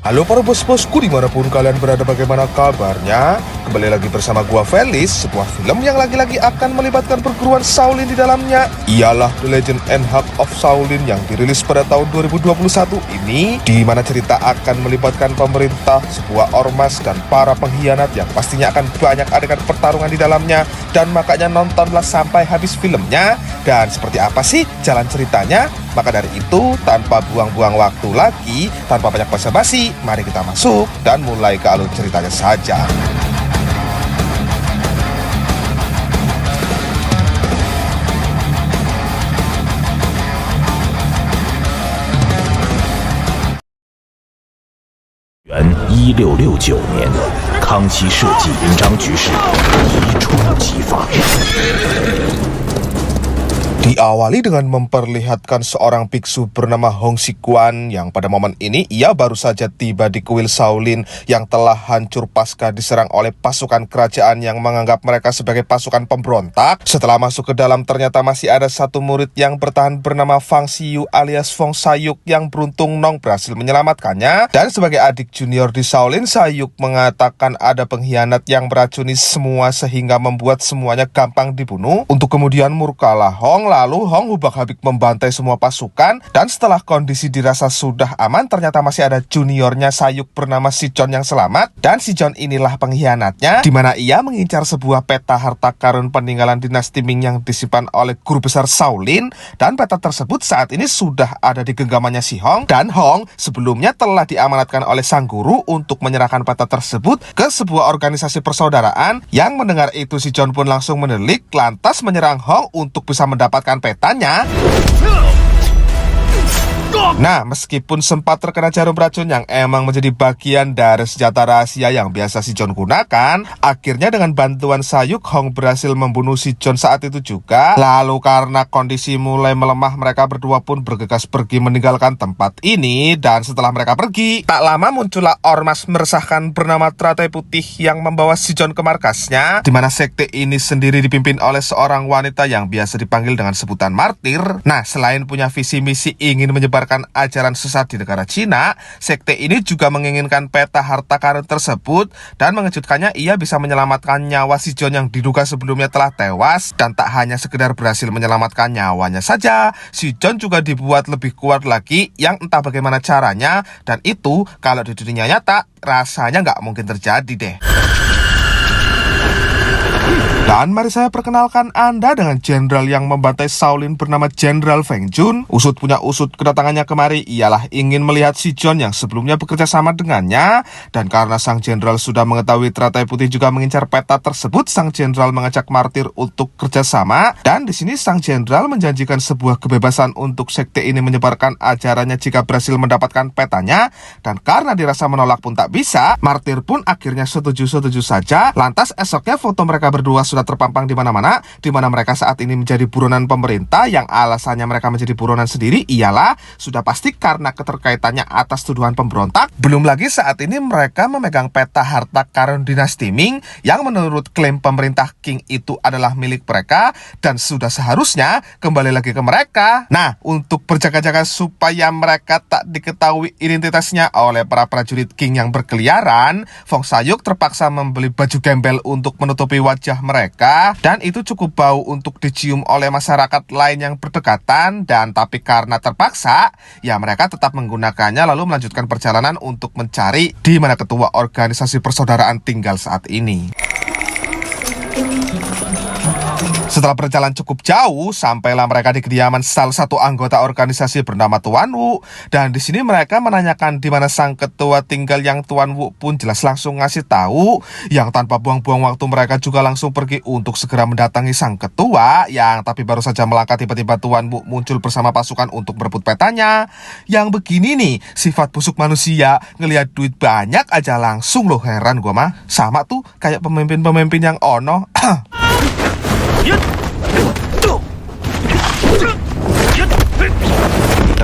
Halo para bos-bosku dimanapun kalian berada, bagaimana kabarnya? Kembali lagi bersama gua Felis, sebuah film yang lagi-lagi akan melibatkan perguruan Shaolin di dalamnya. Ialah The Legend and Heart of Shaolin yang dirilis pada tahun 2021 ini, di mana cerita akan melibatkan pemerintah, sebuah ormas, dan para pengkhianat yang pastinya akan banyak adegan pertarungan di dalamnya. Dan makanya nontonlah sampai habis filmnya. Dan seperti apa sih jalan ceritanya? Maka dari itu, tanpa buang-buang waktu lagi, tanpa banyak basa-basi, mari kita masuk dan mulai ke alur ceritanya saja.元1669年，康熙设计云章局势一触即发。 Diawali dengan memperlihatkan seorang biksu bernama Hong Xikuan yang pada momen ini ia baru saja tiba di kuil Shaolin yang telah hancur pasca diserang oleh pasukan kerajaan yang menganggap mereka sebagai pasukan pemberontak. Setelah masuk ke dalam, ternyata masih ada satu murid yang bertahan bernama Fang Xiyu alias Fong Sayuk yang beruntung Nong berhasil menyelamatkannya. Dan sebagai adik junior di Shaolin, Sayuk mengatakan ada pengkhianat yang meracuni semua sehingga membuat semuanya gampang dibunuh. Untuk kemudian murkalah Hong. Lalu Hong hubak-habik membantai semua pasukan, dan setelah kondisi dirasa sudah aman, ternyata masih ada juniornya Sayuk bernama Si John yang selamat. Dan Si John inilah pengkhianatnya, di mana ia mengincar sebuah peta harta karun peninggalan dinasti Ming yang disimpan oleh guru besar Shaolin. Dan peta tersebut saat ini sudah ada di genggamannya si Hong. Dan Hong sebelumnya telah diamanatkan oleh sang guru untuk menyerahkan peta tersebut ke sebuah organisasi persaudaraan. Yang mendengar itu, Si John pun langsung menelik, lantas menyerang Hong untuk bisa mendapatkan petanya. Nah, meskipun sempat terkena jarum racun yang emang menjadi bagian dari senjata rahasia yang biasa si John gunakan, akhirnya dengan bantuan Sayuk, Hong berhasil membunuh si John saat itu juga. Lalu karena kondisi mulai melemah, mereka berdua pun bergegas pergi meninggalkan tempat ini. Dan setelah mereka pergi, tak lama muncullah ormas meresahkan bernama Teratai Putih yang membawa si John ke markasnya, di mana sekte ini sendiri dipimpin oleh seorang wanita yang biasa dipanggil dengan sebutan martir. Nah, selain punya visi misi ingin menyebarkan ajaran sesat di negara Cina, sekte ini juga menginginkan peta harta karun tersebut. Dan mengejutkannya, ia bisa menyelamatkan nyawa si John yang diduga sebelumnya telah tewas. Dan tak hanya sekedar berhasil menyelamatkan nyawanya saja, si John juga dibuat lebih kuat lagi, yang entah bagaimana caranya. Dan itu kalau di dunia nyata rasanya nggak mungkin terjadi deh. Dan mari saya perkenalkan Anda dengan jenderal yang membantai Shaolin bernama Jenderal Feng Jun. Usut punya usut, kedatangannya kemari ialah ingin melihat si John yang sebelumnya bekerja sama dengannya. Dan karena sang jenderal sudah mengetahui Teratai Putih juga mengincar peta tersebut, sang jenderal mengajak martir untuk kerjasama. Dan di sini sang jenderal menjanjikan sebuah kebebasan untuk sekte ini menyebarkan ajarannya jika berhasil mendapatkan petanya. Dan karena dirasa menolak pun tak bisa, martir pun akhirnya setuju saja. Lantas esoknya foto mereka berdua sudah terpampang di mana-mana, di mana mereka saat ini menjadi buronan pemerintah. Yang alasannya mereka menjadi buronan sendiri ialah sudah pasti karena keterkaitannya atas tuduhan pemberontak. Belum lagi saat ini mereka memegang peta harta karun dinasti Ming yang menurut klaim pemerintah Qing itu adalah milik mereka dan sudah seharusnya kembali lagi ke mereka. Nah, untuk berjaga-jaga supaya mereka tak diketahui identitasnya oleh para prajurit Qing yang berkeliaran, Fong Sayuk terpaksa membeli baju gembel untuk menutupi wajah mereka. Dan itu cukup bau untuk dicium oleh masyarakat lain yang berdekatan. Dan tapi karena terpaksa, ya mereka tetap menggunakannya lalu melanjutkan perjalanan untuk mencari di mana ketua organisasi persaudaraan tinggal saat ini. Setelah berjalan cukup jauh, sampailah mereka di kediaman salah satu anggota organisasi bernama Tuan Wu. Dan di sini mereka menanyakan di mana sang ketua tinggal, yang Tuan Wu pun jelas langsung ngasih tahu. Yang tanpa buang-buang waktu mereka juga langsung pergi untuk segera mendatangi sang ketua. Yang tapi baru saja melangkah, tiba-tiba Tuan Wu muncul bersama pasukan untuk berebut petanya. Yang begini nih, sifat busuk manusia, ngelihat duit banyak aja langsung loh, heran gua mah. Sama tuh kayak pemimpin-pemimpin yang ono.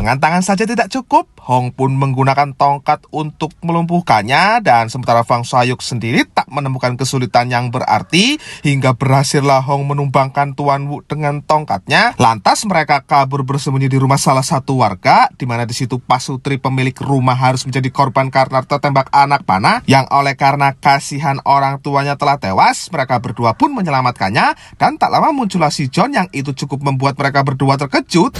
Dengan tangan saja tidak cukup, Hong pun menggunakan tongkat untuk melumpuhkannya, dan sementara Fang Sayuk sendiri tak menemukan kesulitan yang berarti hingga berhasillah Hong menumbangkan Tuan Wu dengan tongkatnya. Lantas mereka kabur bersembunyi di rumah salah satu warga, di mana di situ Pasutri pemilik rumah harus menjadi korban karena tertembak anak panah, yang oleh karena kasihan orang tuanya telah tewas, mereka berdua pun menyelamatkannya, dan tak lama muncullah si John yang itu cukup membuat mereka berdua terkejut.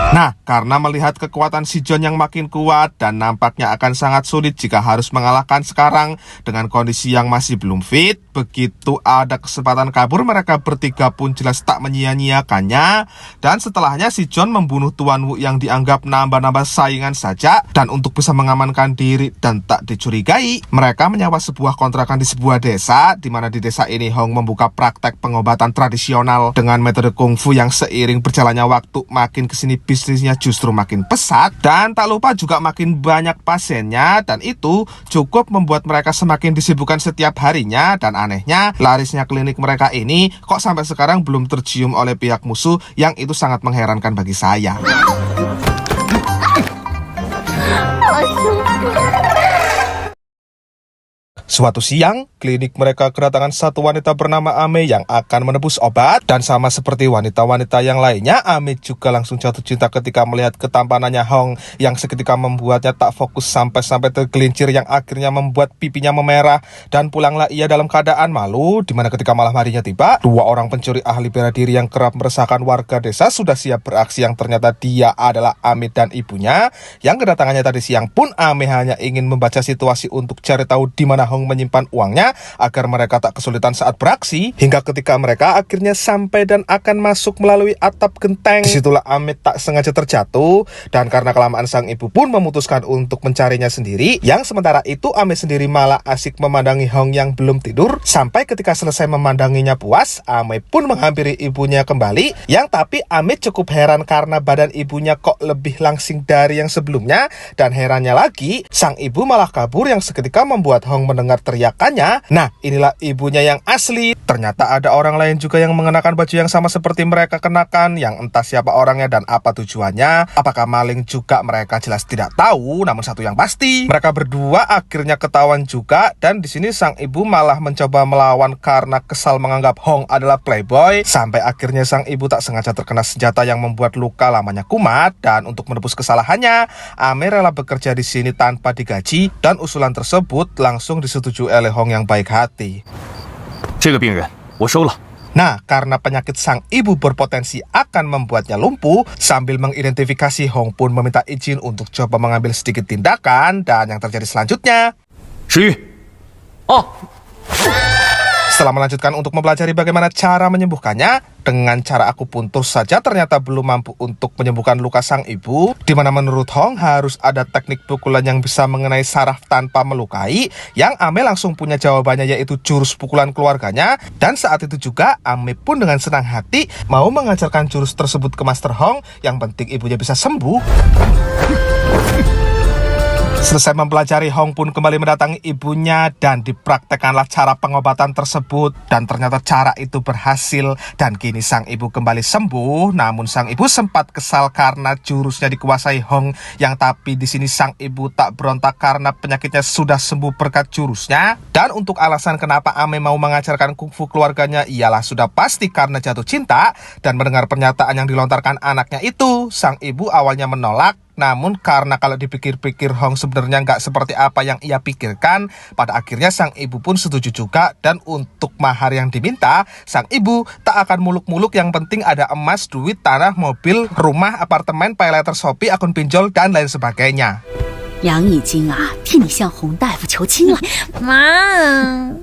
Nah, karena melihat kekuatan si John yang makin kuat dan nampaknya akan sangat sulit jika harus mengalahkan sekarang dengan kondisi yang masih belum fit, begitu ada kesempatan kabur mereka bertiga pun jelas tak menyia-nyiakannya. Dan setelahnya si John membunuh Tuan Wu yang dianggap nambah-nambah saingan saja, dan untuk bisa mengamankan diri dan tak dicurigai, mereka menyewa sebuah kontrakan di sebuah desa, di mana di desa ini Hong membuka praktek pengobatan tradisional dengan metode kungfu yang seiring berjalannya waktu makin kesini bisnisnya justru makin pesat, dan tak lupa juga makin banyak pasiennya, dan itu cukup membuat mereka semakin disibukkan setiap harinya. Dan anehnya, larisnya klinik mereka ini kok sampai sekarang belum tercium oleh pihak musuh, yang itu sangat mengherankan bagi saya. Suatu siang, klinik mereka kedatangan satu wanita bernama Ame yang akan menebus obat, dan sama seperti wanita-wanita yang lainnya, Ame juga langsung jatuh cinta ketika melihat ketampanannya Hong yang seketika membuatnya tak fokus sampai-sampai tergelincir yang akhirnya membuat pipinya memerah, dan pulanglah ia dalam keadaan malu, dimana ketika malam harinya tiba, dua orang pencuri ahli bela diri yang kerap meresahkan warga desa sudah siap beraksi, yang ternyata dia adalah Ame dan ibunya, yang kedatangannya tadi siang pun Ame hanya ingin membaca situasi untuk cari tahu di mana Hong menyimpan uangnya agar mereka tak kesulitan saat beraksi, hingga ketika mereka akhirnya sampai dan akan masuk melalui atap genteng, disitulah Ame tak sengaja terjatuh, dan karena kelamaan sang ibu pun memutuskan untuk mencarinya sendiri, yang sementara itu Ame sendiri malah asik memandangi Hong yang belum tidur, sampai ketika selesai memandanginya puas, Ame pun menghampiri ibunya kembali, yang tapi Ame cukup heran karena badan ibunya kok lebih langsing dari yang sebelumnya, dan herannya lagi, sang ibu malah kabur yang seketika membuat Hong mendengar teriakannya. Nah, inilah ibunya yang asli. Ternyata ada orang lain juga yang mengenakan baju yang sama seperti mereka kenakan, yang entah siapa orangnya dan apa tujuannya. Apakah maling juga mereka jelas tidak tahu, namun satu yang pasti, mereka berdua akhirnya ketahuan juga, dan di sini sang ibu malah mencoba melawan karena kesal menganggap Hong adalah playboy, sampai akhirnya sang ibu tak sengaja terkena senjata yang membuat luka lamanya kumat, dan untuk menebus kesalahannya, Ame rela bekerja di sini tanpa digaji, dan usulan tersebut langsung disetujui oleh Hong yang baik hati. 这个病人我收了。 Nah, karena penyakit sang ibu berpotensi akan membuatnya lumpuh, sambil mengidentifikasi, Hong pun meminta izin untuk coba mengambil sedikit tindakan, dan yang terjadi selanjutnya, 石玉，哦， setelah melanjutkan untuk mempelajari bagaimana cara menyembuhkannya, dengan cara akupuntur saja ternyata belum mampu untuk menyembuhkan luka sang ibu, di mana menurut Hong harus ada teknik pukulan yang bisa mengenai saraf tanpa melukai, yang Ame langsung punya jawabannya, yaitu jurus pukulan keluarganya, dan saat itu juga Ame pun dengan senang hati mau mengajarkan jurus tersebut ke Master Hong, yang penting ibunya bisa sembuh. Selesai mempelajari, Hong pun kembali mendatangi ibunya dan dipraktekanlah cara pengobatan tersebut, dan ternyata cara itu berhasil, dan kini sang ibu kembali sembuh. Namun sang ibu sempat kesal karena jurusnya dikuasai Hong, yang tapi di sini sang ibu tak berontak karena penyakitnya sudah sembuh berkat jurusnya. Dan untuk alasan kenapa Ame mau mengajarkan kungfu keluarganya ialah sudah pasti karena jatuh cinta, dan mendengar pernyataan yang dilontarkan anaknya itu, sang ibu awalnya menolak. Namun karena kalau dipikir-pikir Hong sebenarnya nggak seperti apa yang ia pikirkan, pada akhirnya sang ibu pun setuju juga, dan untuk mahar yang diminta, sang ibu tak akan muluk-muluk, yang penting ada emas, duit, tanah, mobil, rumah, apartemen, paylater Shopee, akun pinjol, dan lain sebagainya. 杨已经啊，替你向洪大夫求亲了。妈。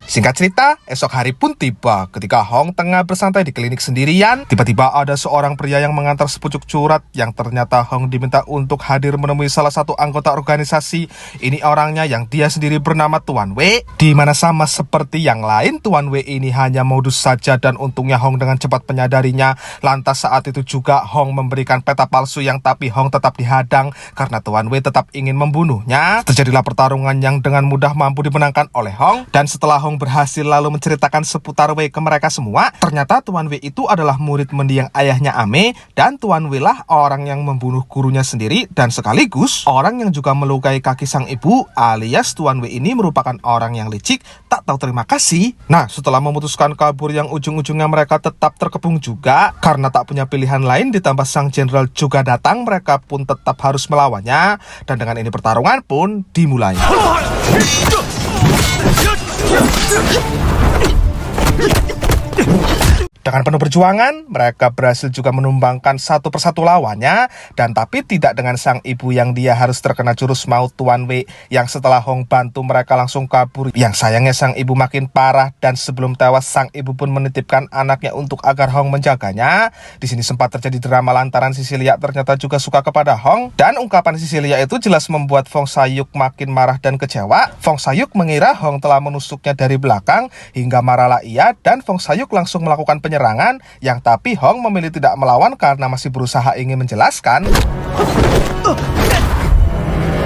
Singkat cerita, esok hari pun tiba. Ketika Hong tengah bersantai di klinik sendirian, tiba-tiba ada seorang pria yang mengantar sepucuk surat, yang ternyata Hong diminta untuk hadir menemui salah satu anggota organisasi. Ini orangnya yang dia sendiri bernama Tuan Wei, di mana sama seperti yang lain, Tuan Wei ini hanya modus saja, dan untungnya Hong dengan cepat menyadarinya. Lantas saat itu juga Hong memberikan peta palsu, yang tapi Hong tetap dihadang karena Tuan Wei tetap ingin membunuhnya. Terjadilah pertarungan yang dengan mudah mampu dimenangkan oleh Hong, dan setelah Hong berhasil lalu menceritakan seputar Wei ke mereka semua. Ternyata Tuan Wei itu adalah murid mendiang ayahnya Ame, dan Tuan Wei lah orang yang membunuh gurunya sendiri dan sekaligus orang yang juga melukai kaki sang ibu, alias Tuan Wei ini merupakan orang yang licik, tak tahu terima kasih. Nah, setelah memutuskan kabur yang ujung-ujungnya mereka tetap terkepung juga karena tak punya pilihan lain, ditambah sang jenderal juga datang, mereka pun tetap harus melawannya, dan dengan ini pertarungan pun dimulai. Dengan penuh perjuangan, mereka berhasil juga menumbangkan satu persatu lawannya, dan tapi tidak dengan sang ibu yang dia harus terkena jurus maut Tuan Wei yang setelah Hong bantu mereka langsung kabur. Yang sayangnya sang ibu makin parah, dan sebelum tewas sang ibu pun menitipkan anaknya untuk agar Hong menjaganya. Di sini sempat terjadi drama lantaran Sisilia ternyata juga suka kepada Hong, dan ungkapan Sisilia itu jelas membuat Fong Sayuk makin marah dan kecewa. Fong Sayuk mengira Hong telah menusuknya dari belakang hingga marahlah ia, dan Fong Sayuk langsung melakukan penyerangan, yang tapi Hong memilih tidak melawan karena masih berusaha ingin menjelaskan.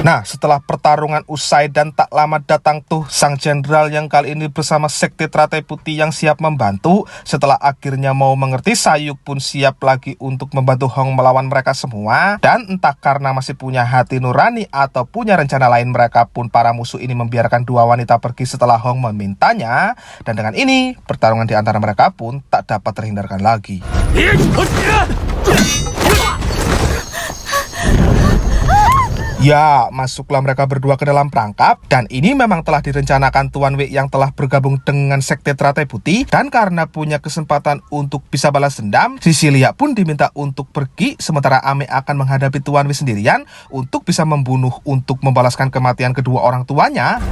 Nah, setelah pertarungan usai dan tak lama datang tuh sang jenderal yang kali ini bersama Sekte Teratai Putih yang siap membantu. Setelah akhirnya mau mengerti, Sayuk pun siap lagi untuk membantu Hong melawan mereka semua. Dan entah karena masih punya hati nurani atau punya rencana lain, mereka pun para musuh ini membiarkan dua wanita pergi setelah Hong memintanya. Dan dengan ini, pertarungan di antara mereka pun tak dapat terhindarkan lagi. Ya, masuklah mereka berdua ke dalam perangkap, dan ini memang telah direncanakan Tuan Wei yang telah bergabung dengan Sekte Teratai Putih, dan karena punya kesempatan untuk bisa balas dendam, Sisilia pun diminta untuk pergi, sementara Ame akan menghadapi Tuan Wei sendirian untuk bisa membunuh untuk membalaskan kematian kedua orang tuanya.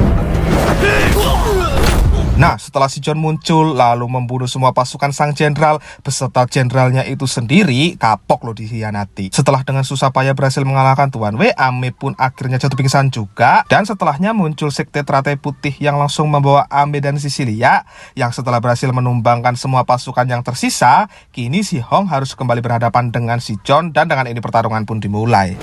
Nah, setelah si John muncul lalu membunuh semua pasukan sang jenderal beserta jenderalnya itu sendiri, kapok loh dikhianati. Setelah dengan susah payah berhasil mengalahkan Tuan Wei, Ame pun akhirnya jatuh pingsan juga, dan setelahnya muncul Sekte Teratai Putih yang langsung membawa Ame dan Sisilia, yang setelah berhasil menumbangkan semua pasukan yang tersisa, kini si Hong harus kembali berhadapan dengan si John, dan dengan ini pertarungan pun dimulai.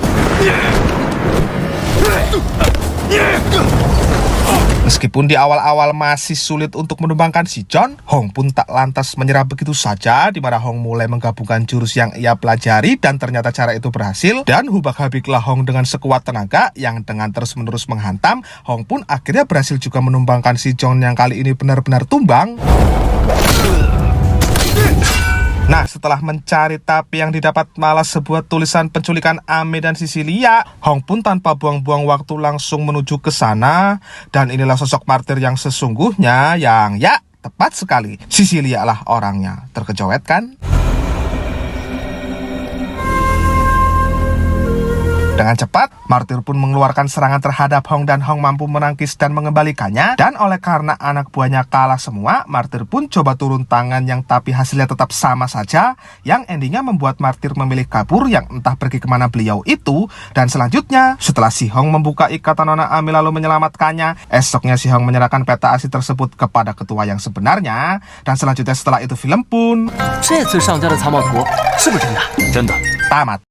Meskipun di awal-awal masih sulit untuk menumbangkan si John, Hong pun tak lantas menyerah begitu saja, di mana Hong mulai menggabungkan jurus yang ia pelajari, dan ternyata cara itu berhasil, dan hubak-habiklah Hong dengan sekuat tenaga yang dengan terus-menerus menghantam. Hong pun akhirnya berhasil juga menumbangkan si John yang kali ini benar-benar tumbang. Nah, setelah mencari tapi yang didapat malah sebuah tulisan penculikan Ame dan Sisilia, Hong pun tanpa buang-buang waktu langsung menuju ke sana. Dan inilah sosok martir yang sesungguhnya, yang ya tepat sekali, Sisilia lah orangnya. Terkejut kan? Dengan cepat, martir pun mengeluarkan serangan terhadap Hong, dan Hong mampu menangkis dan mengembalikannya. Dan oleh karena anak buahnya kalah semua, martir pun coba turun tangan, yang tapi hasilnya tetap sama saja, yang endingnya membuat martir memilih kabur, yang entah pergi kemana beliau itu. Dan selanjutnya, setelah si Hong membuka ikatan Nona Ame lalu menyelamatkannya, esoknya si Hong menyerahkan peta asli tersebut kepada ketua yang sebenarnya. Dan selanjutnya setelah itu film pun tamat.